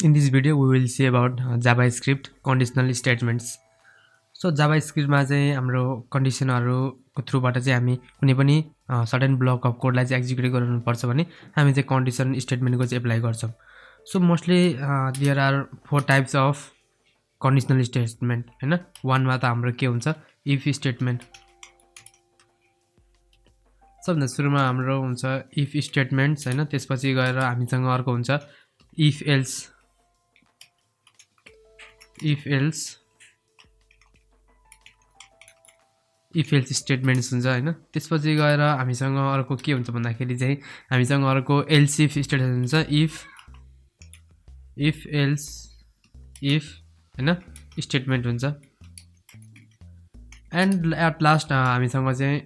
In this video, we will see about JavaScript conditional statements. So JavaScript मा चाहिँ हाम्रो कन्डिसनहरुको थ्रुबाट चाहिँ हामी कुनै पनि सर्टेन ब्लक अफ कोडलाई चाहिँ एक्जिक्युट गर्नु पर्छ भने हामी चाहिँ कन्डिसन स्टेटमेन्टको चाहिँ एप्लाई गर्छौं. So mostly there are four types of conditional statement हैन. one मा त हाम्रो के हुन्छ if statement. सबभन्दा सुरुमा हाम्रो हुन्छ if statements हैन. त्यसपछि गएर हामीसँग अर्को हुन्छ if else statements हुन्छ हैन. त्यसपछि गएर हामीसँग अर्को के हुन्छ भन्दाखेरि चाहिँ हामीसँग अर्को else if statement हुन्छ if else if हैन स्टेटमेन्ट हुन्छ. एन्ड एट लास्ट हामीसँग चाहिँ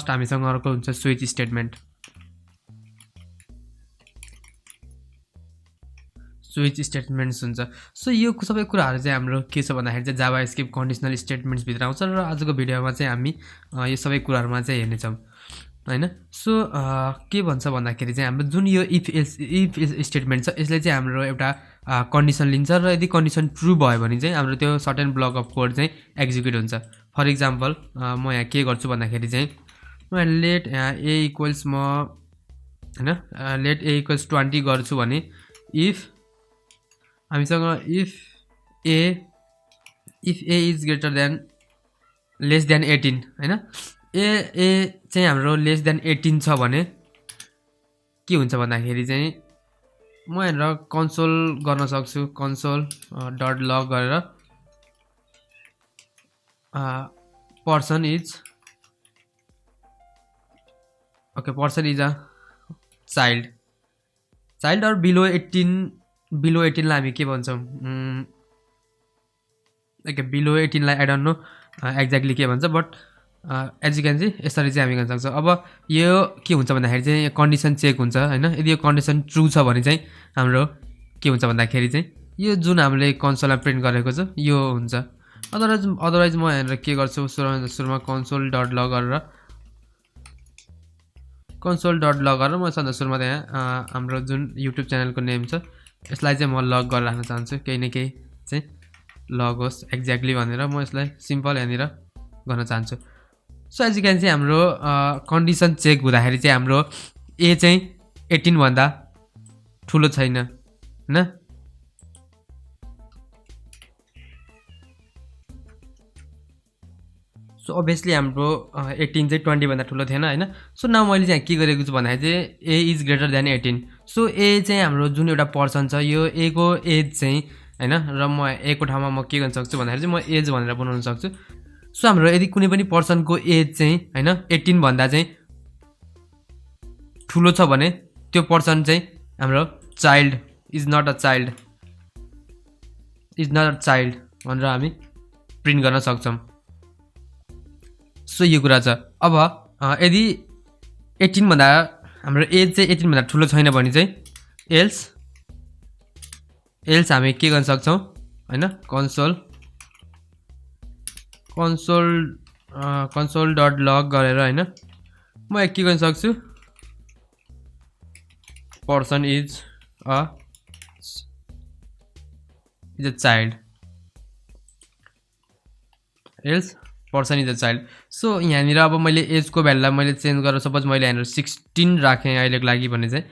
हामीसँग अर्को हुन्छ स्विच स्टेटमेन्ट. स्विच स्टेटमेन्ट्स हुन्छ. सो यो सबै कुराहरु चाहिँ हाम्रो के छ भन्दाखेरि चाहिँ जाभास्क्रिप्ट कन्डिसनल स्टेटमेन्ट्स भित्र आउँछ र आजको भिडियोमा चाहिँ हामी यो सबै कुराहरुमा चाहिँ हेर्ने छौं हैन. सो के भन्छ भन्दाखेरि चाहिँ हाम्रो जुन यो if स्टेटमेन्ट छ यसले चाहिँ हाम्रो एउटा कन्डिसन लिन्छ र यदि कन्डिसन ट्रू भयो भने चाहिँ हाम्रो त्यो सर्टेन ब्लक अफ कोड चाहिँ एक्जिक्युट हुन्छ. फर एक्जाम्पल म यहाँ के गर्छु भन्दाखेरि चाहिँ म लेट a इक्वल्स म हैन लेट a इक्वल्स 20 गर्छु भने if हामीसँग if a is greater than less than 18 हैन a चाहिँ हाम्रो लेस देन 18 छ भने के हुन्छ भन्दाखेरि चाहिँ म यहाँ कन्सोल गर्न सक्छु. कन्सोल डट लग गरेर पर्सन इज अ चाइल्ड और बिलो 18 लाई हामी के भन्छौं ओके बिलो 18 लाई आई डोन्ट नो एक्ज्याक्टली के भन्छ but as you can see यसरी चाहिँ हामी गर्न सक्छौं. अब यो के हुन्छ भन्दाखेरि चाहिँ कन्डिसन चेक हुन्छ हैन. यदि यो कन्डिसन ट्रू छ भने चाहिँ हाम्रो के हुन्छ भन्दाखेरि चाहिँ यो जुन हामीले कन्सोलमा प्रिन्ट गरेको छ यो हुन्छ. अदरवाइज म यहाँ के गर्छु सुरुमा कन्सोल डट लग गरेर म सधैँ सुरुमा त्यहाँ हाम्रो जुन युट्युब च्यानलको नेम छ यसलाई चाहिँ म लग गरेर राख्न चाहन्छु. केही न केही चाहिँ लग होस् एक्ज्याक्टली भनेर म यसलाई सिम्पल यहाँनिर गर्न चाहन्छु. So as you can see हाम्रो कन्डिसन चेक हुँदाखेरि चाहिँ हाम्रो ए चाहिँ 18 भन्दा ठुलो छैन हैन. सो obviously हाम्रो 18 चाहिँ 20 भन्दा ठुलो थिएन हैन. सो नाउ मैले चाहिँ के गरेको छु भन्दाखेरि चाहिँ a is greater than 18. So a चाहिँ हाम्रो जुन एउटा पर्सन छ यो a को एज चाहिँ हैन र म a को ठाउँमा म के गर्न सक्छु भन्दाखेरि चाहिँ म एज भनेर बनाउन सक्छु. सो हाम्रो यदि कुनै पनि पर्सनको एज चाहिँ हैन 18 भन्दा चाहिँ ठुलो छ भने त्यो पर्सन चाहिँ हाम्रो child is not a child भनेर हामी प्रिन्ट गर्न सक्छौं. सो यो कुरा छ. अब यदि 18 भन्दा हाम्रो एज चाहिँ 18 भन्दा ठुलो छैन भने चाहिँ एल्स हामी के गर्न सक्छौं हैन कन्सोल डट लग गरेर हैन म के गर्न सक्छु person is a child else person is a child. So यहाँनिर अब मैले एज को भ्यालुलाई मैले चेन्ज गरेर सपोज मैले यहाँनिर 16 राखेँ अहिलेको लागि भने चाहिँ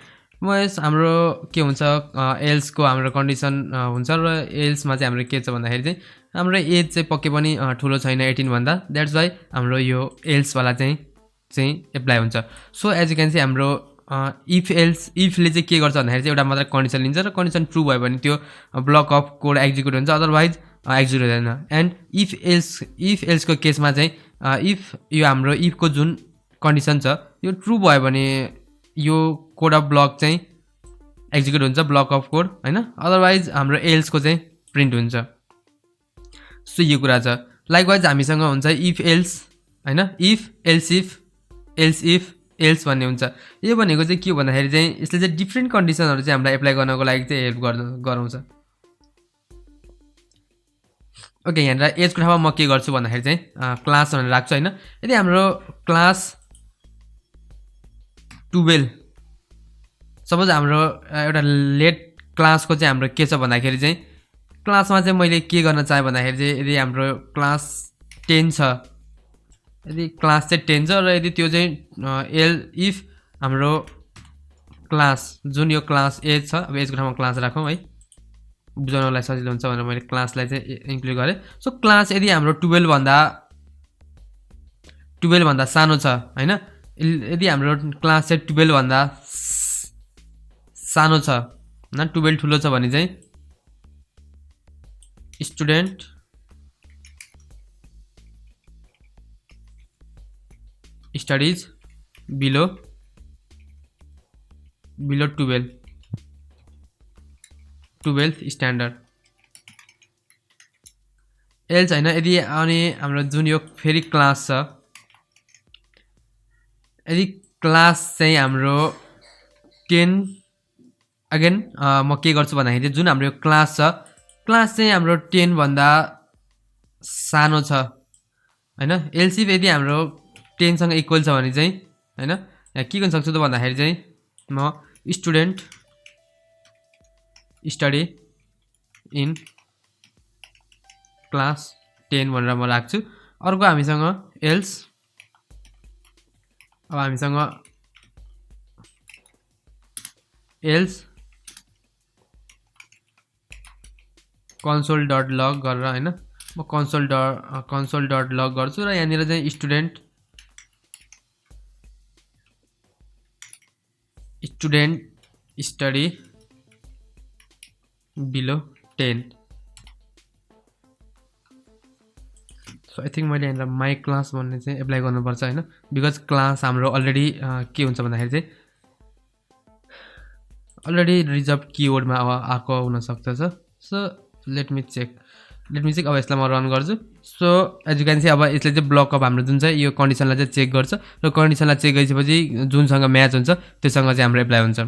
म यस हाम्रो के हुन्छ एल्स को हाम्रो कन्डिसन हुन्छ र एल्समा चाहिँ हाम्रो के छ भन्दाखेरि चाहिँ हाम्रो एज चाहिँ पक्कै पनि ठुलो छैन 18 भन्दा. द्याट्स वाइ हाम्रो यो एल्स वाला चाहिँ एप्लाई हुन्छ. So as you can see हाम्रो इफले चाहिँ के गर्छ भन्दाखेरि चाहिँ एउटा मात्र कन्डिसन लिन्छ र कन्डिसन ट्रू भयो भने त्यो ब्लक अफ कोड एक्जिक्युट हुन्छ. अदरवाइज एक्जिक्युट हुँदैन. एन्ड इफ एल्सको केसमा चाहिँ इफ यो हाम्रो इफको जुन कन्डिसन छ यो ट्रू भयो भने यो कोड अफ ब्लक चाहिँ एक्जिक्युट हुन्छ ब्लक अफ कोड हैन. अदरवाइज हाम्रो एल्सको चाहिँ प्रिन्ट हुन्छ. सो यो कुरा छ. लाइकवाइज हामीसँग हुन्छ इफ एल्स हैन एल्स इफ एल्स भन्ने हुन्छ. यो भनेको चाहिँ के हो भन्दाखेरि चाहिँ यसले चाहिँ डिफ्रेन्ट कन्डिसनहरु चाहिँ हामीलाई एप्लाई गर्नको लागि चाहिँ हेल्प गराउँछ. ओके यहाँ एज को ठाउँमा म के गर्छु भन्दाखेरि चाहिँ क्लास भनेर राख्छु हैन. यदि हाम्रो क्लास 12 सपोज हाम्रो एउटा लेट क्लासको चाहिँ हाम्रो के छ भन्दाखेरि चाहिँ क्लासमा चाहिँ मैले के गर्न चाहे भन्दाखेरि चाहिँ यदि हाम्रो क्लास 10 छ, यदि क्लास चाहिँ 10 छ र यदि त्यो चाहिँ इफ हाम्रो क्लास जुन यो क्लास एज छ, अब एजको ठाउँमा क्लास राखौँ है, बुझाउनलाई सजिलो हुन्छ भनेर मैले क्लासलाई चाहिँ इन्क्लुड गरेँ। सो क्लास यदि हाम्रो 12 भन्दा सानो छ हैन, यदि हाम्रो क्लास चाहिँ 12 भन्दा सानो छ न 12 ठुलो छ भने चाहिँ student studies below 12 standard else हैन। यदि अनि हाम्रो जुन यो फेरि क्लास छ, यदि क्लास चाहिँ हाम्रो 10 अगेन म के गर्छु भन्दाखेरि जुन हाम्रो यो क्लास छ, क्लास चाहिँ हाम्रो 10 भन्दा सानो छ हैन। एल्स इफ यदि हाम्रो 10 सँग इक्वल छ भने चाहिँ हैन, यहाँ के गर्न सक्छु त भन्दाखेरि चाहिँ म स्टुडेन्ट स्टडी इन क्लास 10 भनेर म राख्छु। अर्को हामीसँग एल्स, अब हामीसँग एल्स console.log गरेर हैन, म console.log गर्छु र यहाँनिर चाहिँ student study below 10। So I think मैले यहाँनिर माई क्लास भन्ने चाहिँ एप्लाई गर्नुपर्छ हैन, बिकज क्लास हाम्रो अलरेडी के हुन्छ भन्दाखेरि चाहिँ अलरेडी रिजर्भ किवर्डमा अब आएको हुनसक्छ। सो लेट मी चेक अब यसलाई म रन गर्छु। So as you can see अब यसले चाहिँ ब्लकअप हाम्रो जुन चाहिँ यो कन्डिसनलाई चाहिँ चेक गर्छ र कन्डिसनलाई चेक गरिसकेपछि जुनसँग म्याच हुन्छ त्योसँग चाहिँ हाम्रो एप्लाई हुन्छ।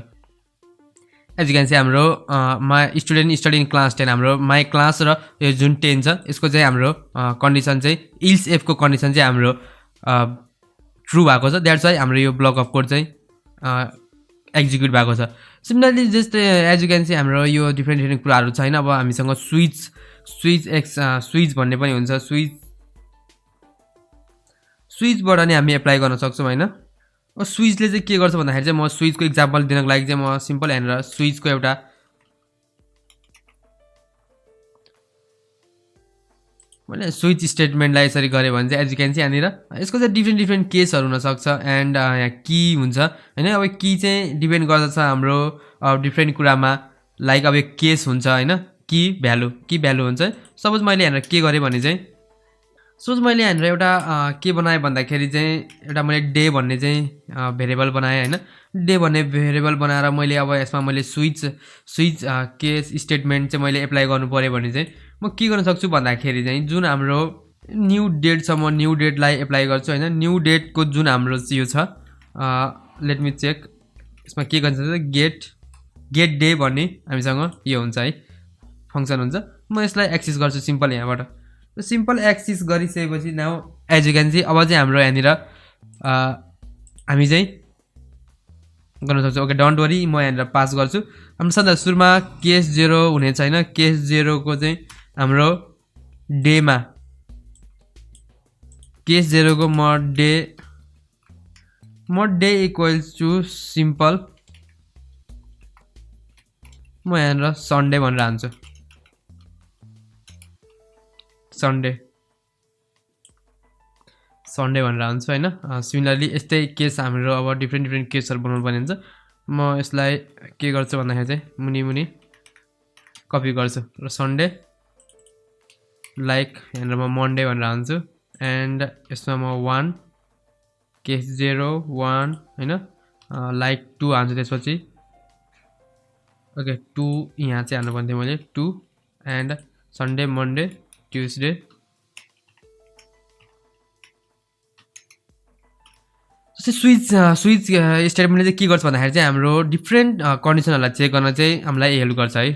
एज यु क्यान सी हाम्रो my student study in class 10 हाम्रो माई क्लास र यो जुन 10 छ यसको चाहिँ हाम्रो कन्डिसन चाहिँ इल्स एफको कन्डिसन चाहिँ हाम्रो ट्रु भएको छ। द्याट्स वाइ हाम्रो यो ब्लकअप कोड चाहिँ एक्जिक्युट भएको छ। सिमिलरली जस्तै एज यु क्यान सी हाम्रो यो डिफ्रेन्ट कुराहरू छ हैन। अब हामीसँग स्विच भन्ने पनि हुन्छ, स्विचबाट नि हामी एप्लाई गर्न सक्छौँ हैन। स्विचले चाहिँ के गर्छ भन्दाखेरि चाहिँ म स्विचको इक्जाम्पल दिनको लागि चाहिँ म सिम्पल यहाँनिर स्विचको एउटा मैले स्विच स्टेटमेन्टलाई यसरी गरेँ भने चाहिँ एज यु क्यान सी यहाँनिर यसको चाहिँ डिफ्रेन्ट केसहरू हुनसक्छ एन्ड यहाँ की हुन्छ हैन। अब की चाहिँ डिपेन्ड गर्दछ हाम्रो डिफ्रेन्ट कुरामा, लाइक अब केस हुन्छ हैन, की भ्यालु हुन्छ। सपोज मैले यहाँनिर के गरेँ भने चाहिँ सपोज मैले यहाँनिर एउटा के बनाएँ भन्दाखेरि चाहिँ एउटा मैले डे भन्ने चाहिँ भेरिएबल बनाएँ हैन। डे भन्ने भेरिएबल बनाएर मैले अब यसमा मैले स्विच केस स्टेटमेन्ट चाहिँ मैले एप्लाई गर्नु पर्यो भने चाहिँ म के गर्न सक्छु भन्दाखेरि चाहिँ जुन हाम्रो न्यू डेट छ म न्यू डेटलाई एप्लाई गर्छु हैन। न्यू डेटको जुन हाम्रो यो छ लेट मी चेक, यसमा के गर्न सक्छ गेट डे भन्ने हामीसँग यो हुन्छ है, फङ्सन हुन्छ। म यसलाई एक्सेस गर्छु सिम्पल यहाँबाट। सिम्पल एक्सेस गरिसकेपछि now as you can see अब चाहिँ हाम्रो यहाँनिर हामी चाहिँ गर्न सक्छौँ। ओके डोन्ट वरी, म यहाँनिर पास गर्छु। हाम्रो सदा सुरुमा केस 0 हुनेछ हैन। केस 0 को चाहिँ हाम्रो डेमा केस 0 को म डे इक्वल्स टु सिम्पल म यहाँनिर सन्डे भनेर हान्छु, सन्डे भनेर हान्छु हैन। सिमिलरली यस्तै केस हाम्रो अब डिफ्रेन्ट केसहरू बनाउनु पर्ने हुन्छ। म यसलाई के गर्छु भन्दाखेरि चाहिँ मुनि कपी गर्छु र सन्डे लाइक यहाँनिर म मन्डे भनेर हान्छु एन्ड यसमा म 1 केस 0 1 हैन लाइक 2 हान्छु। त्यसपछि ओके 2 यहाँ चाहिँ हान्नु पर्ने थियो मैले 2 and Sunday Monday Tuesday switch स्टेटमेन्टले चाहिँ के गर्छ भन्दाखेरि चाहिँ हाम्रो डिफ्रेन्ट कन्डिसनहरूलाई चेक गर्न चाहिँ हामीलाई हेल्प गर्छ है।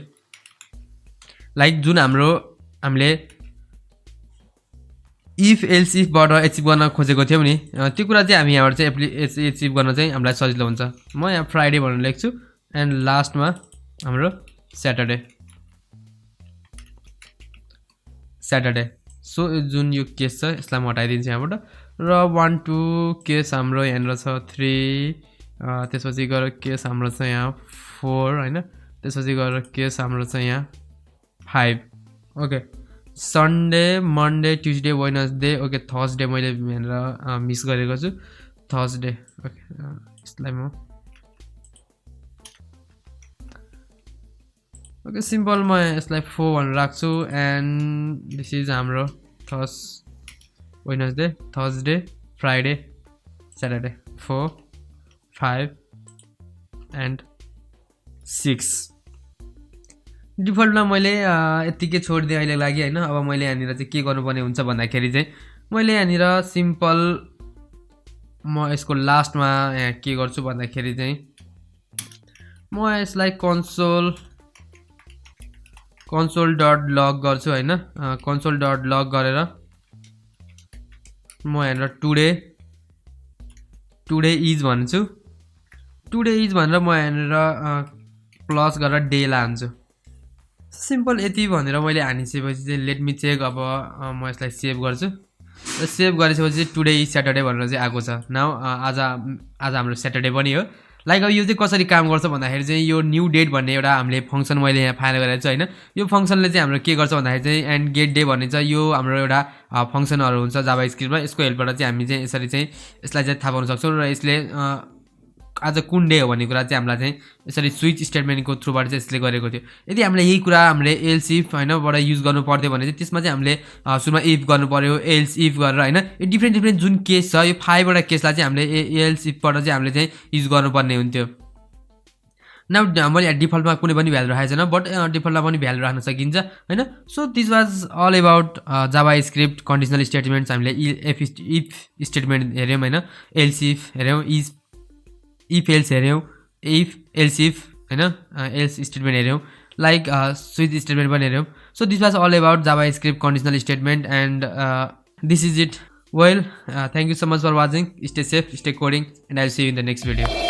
लाइक जुन हाम्रो हामीले इफ एल्स इफबाट एचिभ गर्न खोजेको थियौँ नि त्यो कुरा चाहिँ हामी यहाँबाट चाहिँ एचिभ गर्न चाहिँ हामीलाई सजिलो हुन्छ। म यहाँ फ्राइडे भनेर लेख्छु एन्ड लास्टमा हाम्रो स्याटरडे सो जुन यो केस छ यसलाई म हटाइदिन्छु यहाँबाट र 1 2 केस हाम्रो यहाँनिर छ 3 त्यसपछि गएर केस हाम्रो छ यहाँ 4 हैन त्यसपछि गएर केस हाम्रो छ यहाँ 5 okay Sunday Monday Tuesday Wednesday okay Thursday मैले यहाँनिर मिस गरेको छु थर्सडे ओके यसलाई म ओके सिम्पल म यसलाई 4 भनेर राख्छु एन्ड दिस इज हाम्रो Wednesday Thursday Friday Saturday 4 5 and 6 डिफल्टमा मैले यतिकै छोडिदिएँ अहिलेको लागि हैन अब मैले यहाँनिर चाहिँ के गर्नुपर्ने हुन्छ भन्दाखेरि चाहिँ मैले यहाँनिर सिम्पल म यसको लास्टमा यहाँ के गर्छु भन्दाखेरि चाहिँ म यसलाई console डट लग गर्छु हैन console डट लग गरेर म यहाँनिर टुडे इज भन्छु टुडे इज भनेर म यहाँनिर प्लस गरेर डे लान्छु सिम्पल यति भनेर मैले हानिसकेपछि चाहिँ लेट मी चेक अब म यसलाई सेभ गर्छु र सेभ गरिसकेपछि टुडे इज स्याटरडे भनेर चाहिँ आएको छ नाउ आज हाम्रो स्याटरडे पनि हो लाइक अब यो चाहिँ कसरी काम गर्छ भन्दाखेरि चाहिँ यो न्यू डेट भन्ने एउटा हामीले फंक्सन मैले यहाँ फाइल गरेको छु हैन यो फंक्सनले चाहिँ हाम्रो के गर्छ भन्दाखेरि चाहिँ एन्ड गेट डे भन्ने चाहिँ यो हाम्रो एउटा फंक्सनहरु हुन्छ जावा स्क्रिप्टमा यसको हेल्पबाट चाहिँ हामी चाहिँ यसरी चाहिँ यसलाई चाहिँ थाहा पाउन सक्छौं र यसले आज कुन डे हो भन्ने कुरा चाहिँ हामीलाई चाहिँ यसरी स्विच स्टेटमेन्टको थ्रुबाट चाहिँ यसले गरेको थियो यदि हामीले यही कुरा हामीले एल्स इफ हैनबाट युज गर्नु पर्यो भने चाहिँ त्यसमा चाहिँ हामीले सुरुमा इफ गर्नु पर्यो एल्स इफ गरेर हैन यो डिफरेन्ट जुन केस छ यो 5 वटा केसलाई चाहिँ हामीले एल्स इफबाट चाहिँ हामीले चाहिँ युज गर्नुपर्ने हुन्थ्यो नाउ मैले डिफल्टमा कुनै पनि भ्यालु राखेको छैन बट डिफल्टमा पनि भ्यालु राख्न सकिन्छ हैन so this was all about JavaScript conditional statements हामीले इफ स्टेटमेन्ट हेर्यौं हैन एल्स इफ हेर्यौं इफ एल्स हेर्यौं इफ एल्स इफ हैन एल्स स्टेटमेन्ट हेर्यौं लाइक स्विच स्टेटमेन्ट पनि हेर्यौं so this was all about JavaScript conditional statement and this is it well thank you so much for watching stay safe stay coding and I will see you in the next video